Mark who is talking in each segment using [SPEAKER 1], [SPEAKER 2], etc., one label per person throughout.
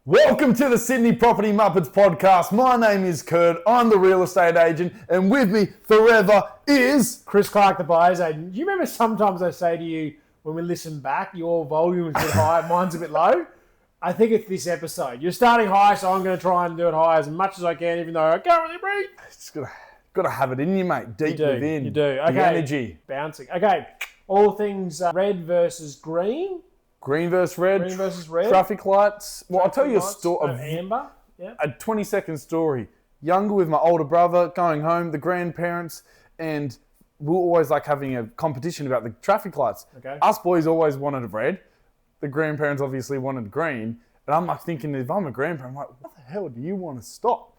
[SPEAKER 1] Welcome to the Sydney Property Muppets podcast. My name is Kurt. I'm the real estate agent, and with me forever is
[SPEAKER 2] Chris Clark, the buyer's agent. Do you remember sometimes I say to you when we listen back, your volume is a bit high, mine's a bit low? I think it's this episode. You're starting high, so I'm going to try and do it high as much as I can, even though I can't really breathe.
[SPEAKER 1] It's got to have it in you, mate. Deep within.
[SPEAKER 2] You do. Okay.
[SPEAKER 1] The energy.
[SPEAKER 2] Bouncing. Okay. All things red versus green.
[SPEAKER 1] Green versus red.
[SPEAKER 2] Green versus red.
[SPEAKER 1] Traffic lights. Well, I'll tell you a story.
[SPEAKER 2] Amber. Yeah.
[SPEAKER 1] A 20-second story. Younger with my older brother, going home, the grandparents, and we were always like having a competition about the traffic lights.
[SPEAKER 2] Okay.
[SPEAKER 1] Us boys always wanted red. The grandparents obviously wanted green. And I'm like thinking, if I'm a grandparent, I'm like, what the hell do you want to stop?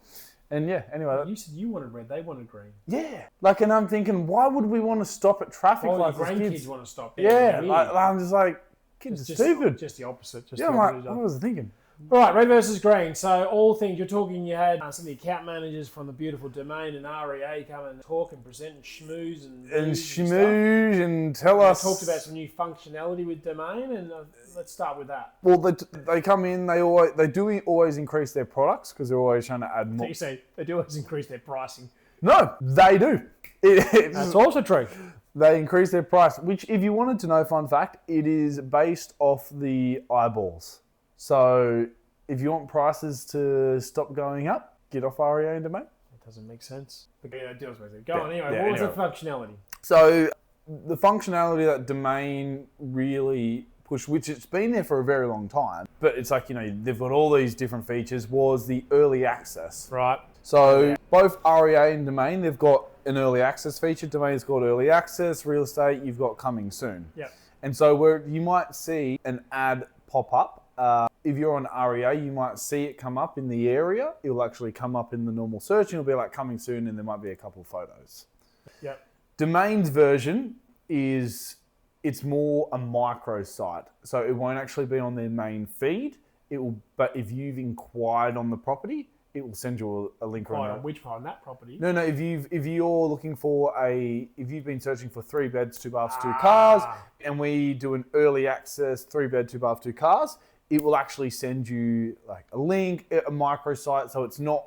[SPEAKER 1] And yeah, anyway.
[SPEAKER 2] You said you wanted red, they wanted green.
[SPEAKER 1] Yeah. Like, and I'm thinking, why would we want to stop at traffic lights?
[SPEAKER 2] Your grandkids want to stop.
[SPEAKER 1] Yeah. I'm just like, kids are stupid.
[SPEAKER 2] Just the opposite.
[SPEAKER 1] I'm like, what was I thinking?
[SPEAKER 2] All right, red versus green. So all things, you're talking, you had some of the account managers from the beautiful Domain and REA come and talk and present and schmooze
[SPEAKER 1] and tell us.
[SPEAKER 2] Talked about some new functionality with Domain, and let's start with that.
[SPEAKER 1] Well, they come in, they do always increase their products because they're always trying to add more.
[SPEAKER 2] You say they do always increase their pricing.
[SPEAKER 1] No, they do.
[SPEAKER 2] That's also true.
[SPEAKER 1] They increase their price, which if you wanted to know, fun fact, it is based off the eyeballs. So if you want prices to stop going up, get off REA and Domain.
[SPEAKER 2] That doesn't make sense. But yeah, it deals with it. Go on anyway. What was the functionality?
[SPEAKER 1] So the functionality that Domain really pushed, which it's been there for a very long time, but it's like, they've got all these different features, was the early access.
[SPEAKER 2] Right.
[SPEAKER 1] So both REA and Domain, they've got an early access feature. Domain's called early access. Real estate, you've got coming soon.
[SPEAKER 2] Yeah.
[SPEAKER 1] And so where you might see an ad pop up. If you're on REA, you might see it come up in the area. It'll actually come up in the normal search and it'll be like coming soon and there might be a couple of photos.
[SPEAKER 2] Yeah.
[SPEAKER 1] Domain's version it's more a micro site. So it won't actually be on their main feed. But if you've inquired on the property, it will send you a link
[SPEAKER 2] on which part on that property?
[SPEAKER 1] No. If you're looking for if you've been searching for 3 beds, 2 baths, 2 cars, and we do an early access 3 bed, 2 bath, 2 cars, it will actually send you like a link, a microsite, so it's not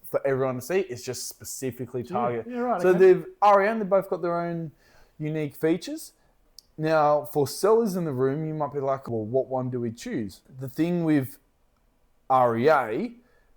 [SPEAKER 1] for everyone to see. It's just specifically targeted.
[SPEAKER 2] Yeah, right.
[SPEAKER 1] So they've both got their own unique features. Now, for sellers in the room, you might be like, well, what one do we choose? The thing with REA,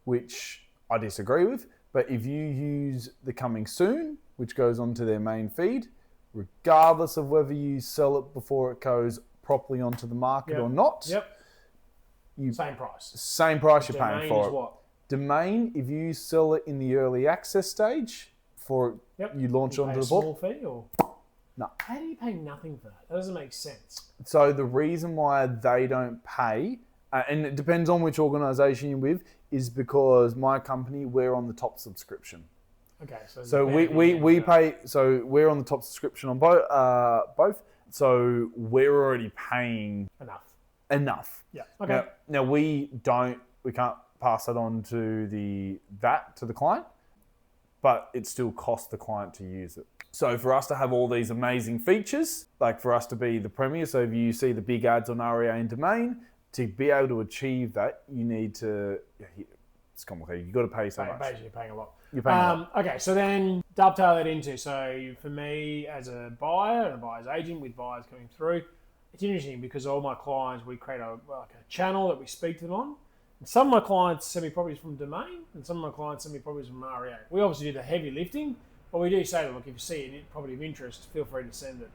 [SPEAKER 1] which I disagree with, but if you use the coming soon, which goes onto their main feed, regardless of whether you sell it before it goes properly onto the market or not,
[SPEAKER 2] same price.
[SPEAKER 1] Same price you're paying for it.
[SPEAKER 2] What?
[SPEAKER 1] Domain, if you sell it in the early access stage, you launch it onto the book.
[SPEAKER 2] Small fee or?
[SPEAKER 1] No.
[SPEAKER 2] How do you pay nothing for that? That doesn't make sense.
[SPEAKER 1] So the reason why they don't pay, and it depends on which organisation you're with, is because my company, we're on the top subscription.
[SPEAKER 2] Okay,
[SPEAKER 1] so we pay. So we're on the top subscription on both. So we're already paying enough.
[SPEAKER 2] Yeah. Okay.
[SPEAKER 1] Now we can't pass that on to the client, but it still costs the client to use it. So for us to have all these amazing features, like for us to be the premier, so if you see the big ads on REA and Domain, to be able to achieve that, you need to. It's complicated. You've got to pay so much.
[SPEAKER 2] Basically, you're paying a lot.
[SPEAKER 1] You're paying a lot.
[SPEAKER 2] Okay, so then dovetail that into. So for me, as a buyer and a buyer's agent with buyers coming through, it's interesting because all my clients, we create a channel that we speak to them on. And some of my clients send me properties from Domain, and some of my clients send me properties from REA. We obviously do the heavy lifting, but we do say to them, look, if you see a property of interest, feel free to send it.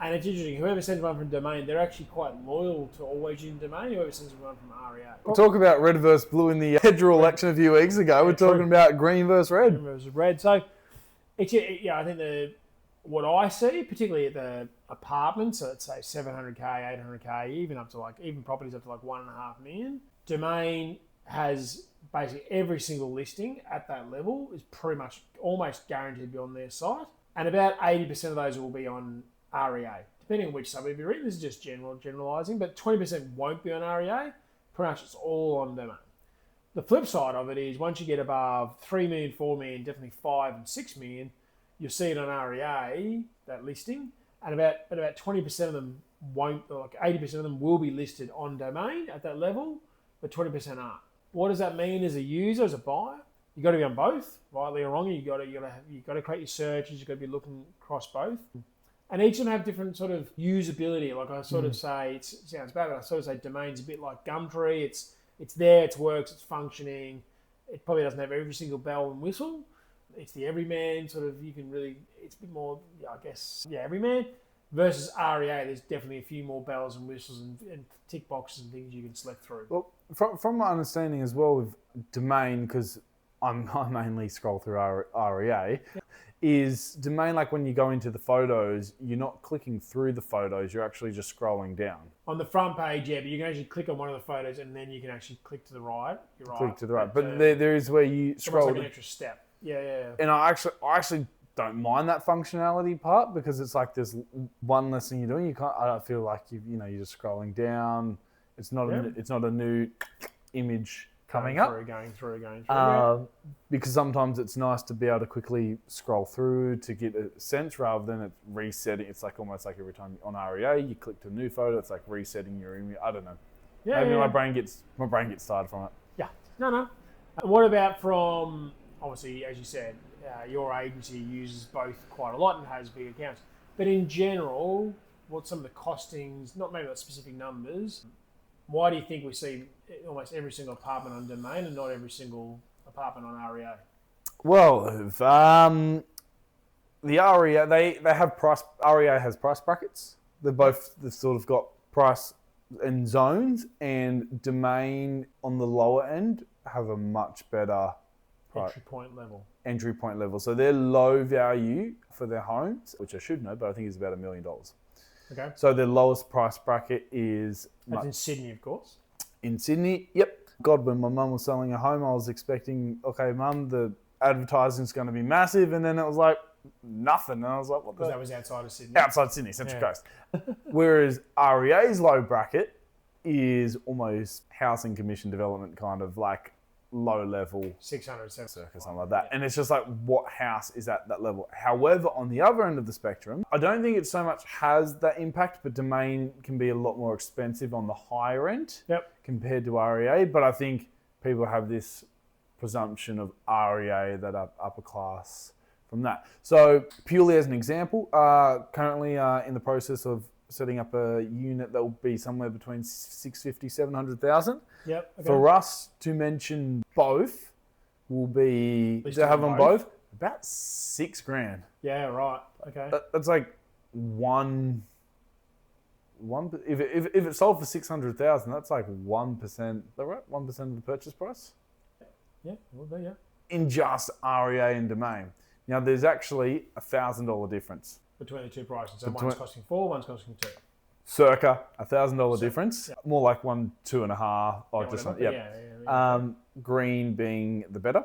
[SPEAKER 2] And it's interesting, whoever sends one from Domain, they're actually quite loyal to always using Domain, whoever sends one from REA.
[SPEAKER 1] We'll talk about red versus blue in the federal election a few weeks ago. We're talking about green versus red.
[SPEAKER 2] Green versus red. So, I think what I see, particularly at the apartments, so let's say 700K, 800K, even properties up to like 1.5 million, Domain has basically every single listing at that level is pretty much almost guaranteed to be on their site. And about 80% of those will be on REA, depending on which suburb you're in. This is just generalising, but 20% won't be on REA. Pretty much it's all on Domain. The flip side of it is once you get above 3 million, 4 million, definitely 5 and 6 million, you'll see it on REA, that listing, and about 20% of them won't, like 80% of them will be listed on Domain at that level, but 20% aren't. What does that mean as a user, as a buyer? You got to be on both, rightly or wrongly. You got to create your searches. You got to be looking across both, and each of them have different sort of usability. Like I sort of say, it sounds bad, but I sort of say domain's a bit like Gumtree. It's there, it works, it's functioning. It probably doesn't have every single bell and whistle. It's the everyman sort of. You can really. It's a bit more, everyman. Versus REA, there's definitely a few more bells and whistles and tick boxes and things you can select through.
[SPEAKER 1] Well, from my understanding as well with domain, because I mainly scroll through REA, is domain like when you go into the photos, you're not clicking through the photos, you're actually just scrolling down.
[SPEAKER 2] On the front page, but you can actually click on one of the photos and then you can actually click to the right. You're right.
[SPEAKER 1] Click to the right. But there is where you scroll.
[SPEAKER 2] It's like an extra step. Yeah.
[SPEAKER 1] And I actually don't mind that functionality part because it's like there's one less thing you're doing. I don't feel like you're just scrolling down. It's not a new image coming up.
[SPEAKER 2] Going through.
[SPEAKER 1] Because sometimes it's nice to be able to quickly scroll through to get a sense rather than it resetting. It's like almost like every time on REA you click to a new photo, it's like resetting your image. I don't know. Maybe my brain gets tired from it.
[SPEAKER 2] Yeah. No. What about from, obviously, as you said, your agency uses both quite a lot and has big accounts. But in general, what's some of the costings, not maybe specific numbers, why do you think we see almost every single apartment on Domain and not every single apartment on REA?
[SPEAKER 1] Well, the REA, they have price, REA has price brackets. They've sort of got price and zones, and Domain on the lower end have a much better
[SPEAKER 2] entry point level.
[SPEAKER 1] So they're low value for their homes, which I should know, but I think it's about $1 million.
[SPEAKER 2] Okay.
[SPEAKER 1] So their lowest price bracket is...
[SPEAKER 2] That's in Sydney, of course.
[SPEAKER 1] In Sydney, yep. God, when my mum was selling a home, I was expecting, okay, mum, the advertising's going to be massive, and then it was like, nothing. And I was like, what the...
[SPEAKER 2] Because that was outside of Sydney.
[SPEAKER 1] Outside Sydney, Central Coast. Whereas REA's low bracket is almost housing commission development kind of like low level
[SPEAKER 2] 600,
[SPEAKER 1] circa something like that. And it's just like, what house is at that level? However, on the other end of the spectrum, I don't think it so much has that impact, but Domain can be a lot more expensive on the higher end compared to REA. But I think people have this presumption of REA that are upper class from that. So purely as an example, currently in the process of setting up a unit that will be somewhere between 650, 700,000.
[SPEAKER 2] Yep. Okay.
[SPEAKER 1] For us to mention both will be to have them both about $6,000.
[SPEAKER 2] Yeah, right. Okay.
[SPEAKER 1] That's like one. If it sold for 600,000, that's like 1%. Is that right? 1% of the purchase price.
[SPEAKER 2] Yeah, will be. Yeah.
[SPEAKER 1] In just REA and Domain. Now there's actually $1,000 difference
[SPEAKER 2] between the two prices. So one's costing 4, one's costing 2.
[SPEAKER 1] Circa $1,000 difference. More like 1, 2.5, or just green being the better,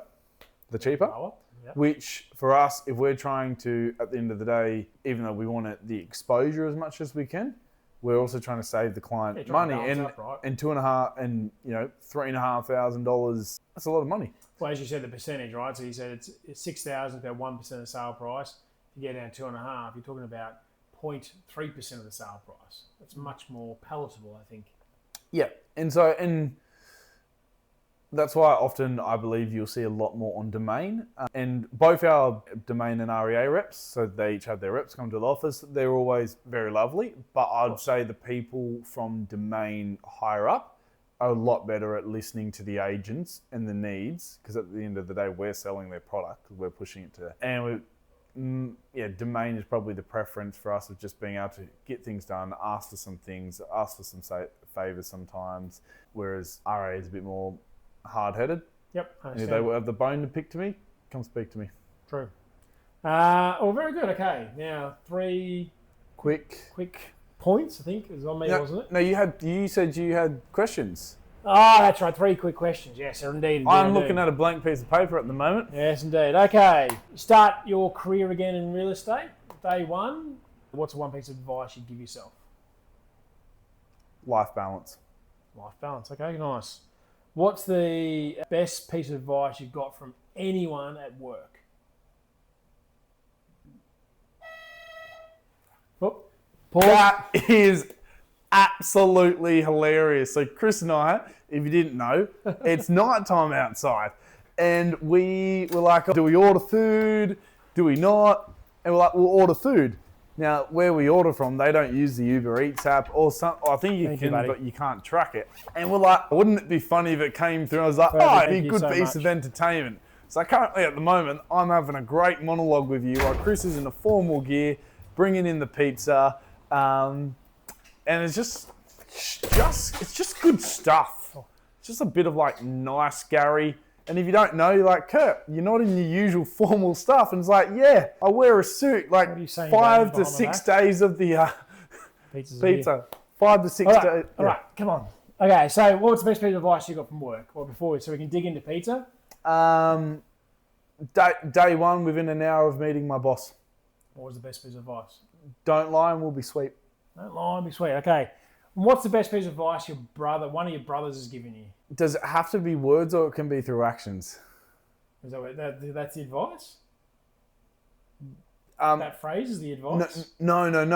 [SPEAKER 1] the cheaper. Which for us, if we're trying to, at the end of the day, even though we want the exposure as much as we can, we're also trying to save the client money. And 2.5 and $3,500. That's a lot of money.
[SPEAKER 2] Well, as you said, the percentage, right? So you said it's 6,000, about 1% of the sale price. If you get down 2.5, you're talking about 0.3% of the sale price. That's much more palatable, I think.
[SPEAKER 1] Yeah, and that's why often I believe you'll see a lot more on Domain. And both our Domain and REA reps, so they each have their reps come to the office, they're always very lovely. But I'd say the people from Domain higher up are a lot better at listening to the agents and the needs, because at the end of the day, we're selling their product, we're pushing it to them. And Domain is probably the preference for us of just being able to get things done, ask for some things, ask for some favours sometimes, whereas REA is a bit more hard-headed.
[SPEAKER 2] Yep, I
[SPEAKER 1] understand. And if they have the bone to pick to me, come speak to me.
[SPEAKER 2] True. Very good. Okay, now 3 quick points, I think, is on me, wasn't it?
[SPEAKER 1] No, you said you had questions.
[SPEAKER 2] Oh, that's right. 3 quick questions. Yes, indeed.
[SPEAKER 1] I'm looking at a blank piece of paper at the moment.
[SPEAKER 2] Yes, indeed. Okay. Start your career again in real estate. Day 1. What's one piece of advice you'd give yourself?
[SPEAKER 1] Life balance.
[SPEAKER 2] Life balance. Okay, nice. What's the best piece of advice you've got from anyone at work? Oh, pause.
[SPEAKER 1] That is absolutely hilarious. So Chris and I, if you didn't know, it's nighttime outside. And we were like, do we order food? Do we not? And we're like, we'll order food. Now, where we order from, they don't use the Uber Eats app or something. I think you can, but you can't track it. And we're like, wouldn't it be funny if it came through? I was like, it'd be a good piece of entertainment. So currently at the moment, I'm having a great monologue with you while Chris is in the formal gear, bringing in the pizza. And it's just good stuff. It's just a bit of like nice Gary. And if you don't know, you're like, Kurt, you're not in your usual formal stuff. And it's like, yeah, I wear a suit like 5 to 6 days of the pizza. 5 to 6 days.
[SPEAKER 2] All right, come on. Okay, so what's the best piece of advice you got from work? Well, so we can dig into pizza?
[SPEAKER 1] Day one, within an hour of meeting my boss.
[SPEAKER 2] What was the best piece of advice?
[SPEAKER 1] Don't lie and we'll be sweet.
[SPEAKER 2] Don't lie and be sweet. Okay. And what's the best piece of advice one of your brothers has given you?
[SPEAKER 1] Does it have to be words or it can be through actions?
[SPEAKER 2] Is that's the advice? That phrase is the advice?
[SPEAKER 1] No.
[SPEAKER 2] Go on,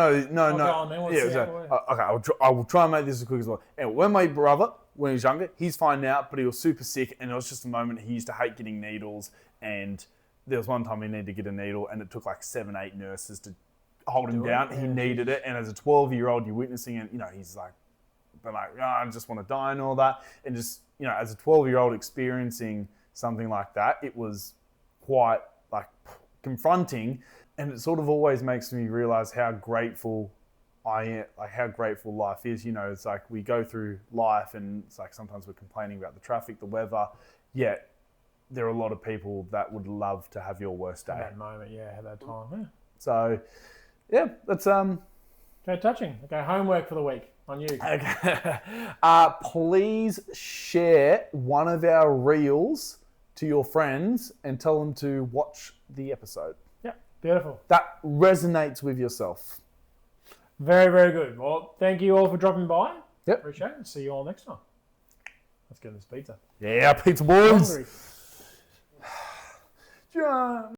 [SPEAKER 2] then.
[SPEAKER 1] Okay, I will try and make this as quick as well. And when my brother, when he was younger, he's fine now, but he was super sick, and it was just a moment he used to hate getting needles, and there was one time he needed to get a needle, and it took like 7, 8 nurses to hold him down. He needed it, and as a 12-year-old, you're witnessing it. He's like, I just want to die and all that, and just as a 12-year-old experiencing something like that, it was quite like confronting, and it sort of always makes me realize how grateful I am, like how grateful life is. It's like we go through life, and it's like sometimes we're complaining about the traffic, the weather, yet there are a lot of people that would love to have your worst day.
[SPEAKER 2] That moment, have that time. Yeah.
[SPEAKER 1] So, that's
[SPEAKER 2] Okay, touching. Okay, homework for the week on you.
[SPEAKER 1] Okay. Please share one of our reels to your friends and tell them to watch the episode.
[SPEAKER 2] Yeah, beautiful.
[SPEAKER 1] That resonates with yourself.
[SPEAKER 2] Very, very good. Well, thank you all for dropping by.
[SPEAKER 1] Yep.
[SPEAKER 2] Appreciate it. See you all next time. Let's get this pizza.
[SPEAKER 1] Yeah, pizza boys.
[SPEAKER 2] Hungry.
[SPEAKER 1] John.